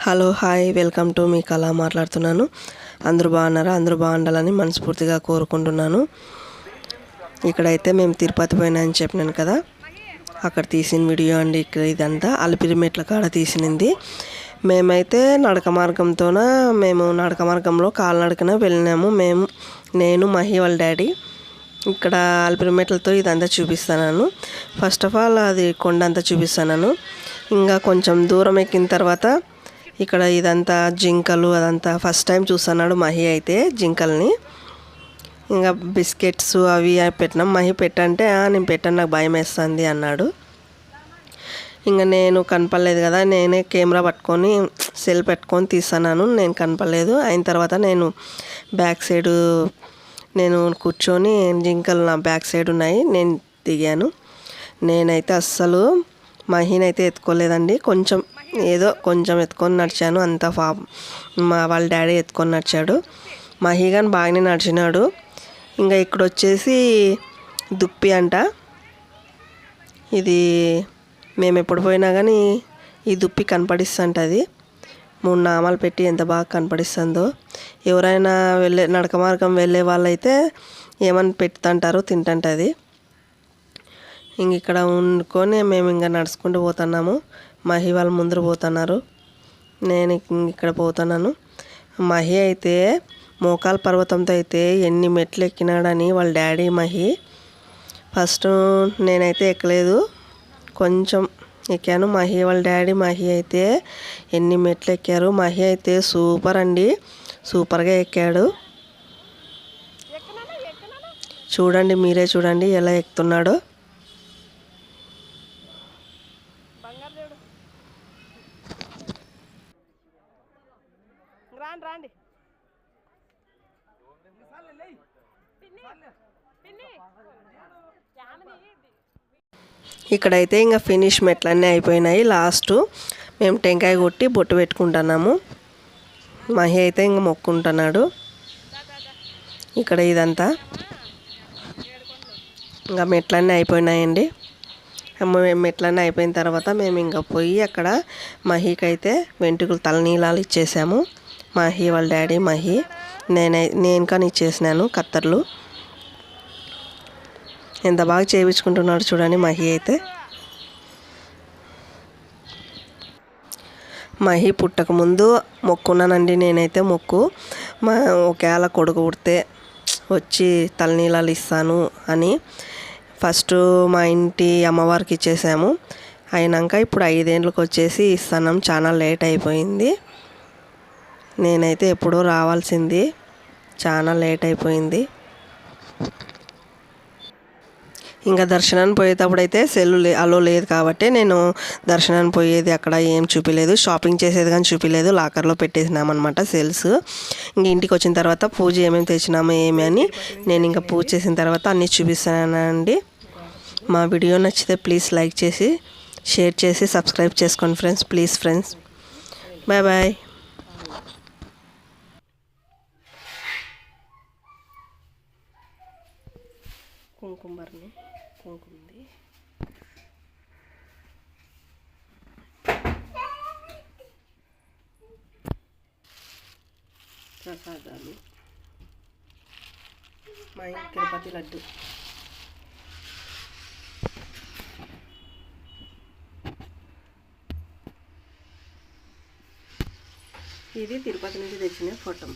Hello hi welcome to me కళ మాట్లాడుతున్నాను. అందరూ బాగున్నారా? అందరూ బాగుండాలని మనస్ఫూర్తిగా కోరుకుంటున్నాను. ఇక్కడైతే మేము తిరుపతి పోయినా అని చెప్పినాను కదా, అక్కడ తీసిన వీడియో అండి. ఇక్కడ ఇదంతా అలిపిరి మెట్ల కాడ తీసినది. మేమైతే నడక మార్గంలో కాలినడకన వెళ్ళినాము. నేను మహి వాళ్ళ డాడీ. ఇక్కడ అలిపిరి మెట్లతో ఇదంతా చూపిస్తాను. ఫస్ట్ ఆఫ్ ఆల్ అది కొండ అంతా చూపిస్తాను. ఇంకా కొంచెం దూరం ఎక్కిన తర్వాత ఇక్కడ ఇదంతా జింకలు అదంతా ఫస్ట్ టైం చూస్తున్నాడు మహి అయితే జింకల్ని. ఇంకా బిస్కెట్స్ అవి పెట్టినాం. మహి పెట్టంటే నేను పెట్టాను, నాకు భయం వేస్తుంది అన్నాడు. ఇంకా నేను కనపడలేదు కదా, నేనే కెమెరా పట్టుకొని సెల్ పెట్టుకొని తీస్తున్నాను. నేను కనపడలేదు. అయిన తర్వాత నేను బ్యాక్ సైడ్ కూర్చొని జింకలు నా బ్యాక్ సైడ్ ఉన్నాయి, నేను దిగాను. నేనైతే అస్సలు మహినైతే ఎత్తుకోలేదండి. కొంచెం ఎత్తుకొని నడిచాను. అంతా వాళ్ళ డాడీ ఎత్తుకొని నడిచాడు. మహి కానీ బాగానే నడిచినాడు. ఇంకా ఇక్కడ వచ్చేసి దుప్పి అంట. ఇది మేము ఎప్పుడు పోయినా కానీ ఈ దుప్పి కనపడిస్తుంటుంది. 3 నామాలు పెట్టి ఎంత బాగా కనపడిస్తుందో. ఎవరైనా నడక మార్గం వెళ్ళే వాళ్ళైతే ఏమని పెడుతుంటారో తింటుంటుంది. ఇంక ఇక్కడ వండుకొని మేము ఇంకా నడుచుకుంటూ పోతున్నాము. మహి వాళ్ళు ముందర పోతున్నారు, నేను ఇక్కడ పోతున్నాను. మహి అయితే మోకాల పర్వతంతో అయితే ఎన్ని మెట్లు ఎక్కినాడని వాళ్ళ డాడీ మహి. ఫస్ట్ నేనైతే ఎక్కలేదు, కొంచెం ఎక్కాను. మహి వాళ్ళ డాడీ మహి అయితే ఎన్ని మెట్లు ఎక్కారు. మహి అయితే సూపర్ అండి, సూపర్గా ఎక్కాడు. చూడండి, మీరే చూడండి ఎలా ఎక్కుతున్నాడో. రాండి ఇక్కడైతే ఇంకా ఫినిష్ మెట్లన్నీ అయిపోయినాయి. లాస్ట్ మేము టెంకాయ కొట్టి బొట్టు పెట్టుకుంటున్నాము. మహి అయితే ఇంక మొక్కుంటున్నాడు. ఇక్కడ ఇదంతా ఇంకా మెట్లన్నీ అయిపోయినాయండి. మెట్లన్నీ అయిపోయిన తర్వాత మేము ఇంకా పోయి అక్కడ మహికి అయితే వెంట్రుకలు తలనీలాలు ఇచ్చేసాము. మహి వాళ్ళ డాడీ మహి, నేను కానీ ఇచ్చేసినాను కత్తర్లు. ఎంత బాగా చేయించుకుంటున్నాడు చూడండి మహి అయితే. మహి పుట్టక ముందు మొక్కున్నానండి నేనైతే. ఒకవేళ కొడుకు పుడితే వచ్చి తలనీలాలు ఇస్తాను అని ఫస్ట్ మా ఇంటి అమ్మవారికి ఇచ్చేసాము. అయినాక ఇప్పుడు 5 ఏళ్ళకి వచ్చేసి ఇస్తున్నాం. చాలా లేట్ అయిపోయింది. నేనైతే ఎప్పుడో రావాల్సింది, చాలా లేట్ అయిపోయింది. ఇంకా దర్శనానికి పోయేటప్పుడు అయితే అలో లేదు కాబట్టి నేను దర్శనానికి పోయేది అక్కడ ఏం చూపించలేదు, షాపింగ్ చేసేది కానీ చూపించలేదు. లాకర్లో పెట్టేసినామన్నమాట సెల్స్. ఇంక ఇంటికి వచ్చిన తర్వాత పూజ ఏమేమి తెచ్చినామో ఏమి అని నేను ఇంకా పూజ చేసిన తర్వాత అన్నీ చూపిస్తానండి. మా వీడియో నచ్చితే ప్లీజ్ లైక్ చేసి షేర్ చేసి సబ్స్క్రైబ్ చేసుకోండి friends. Please friends, bye bye. కుంకుమర్ని కుంకుమంది ప్రసాదాలు. మా తిరుపతి లడ్డు. ఇది తిరుపతి నుంచి తెచ్చిన ఫోటో.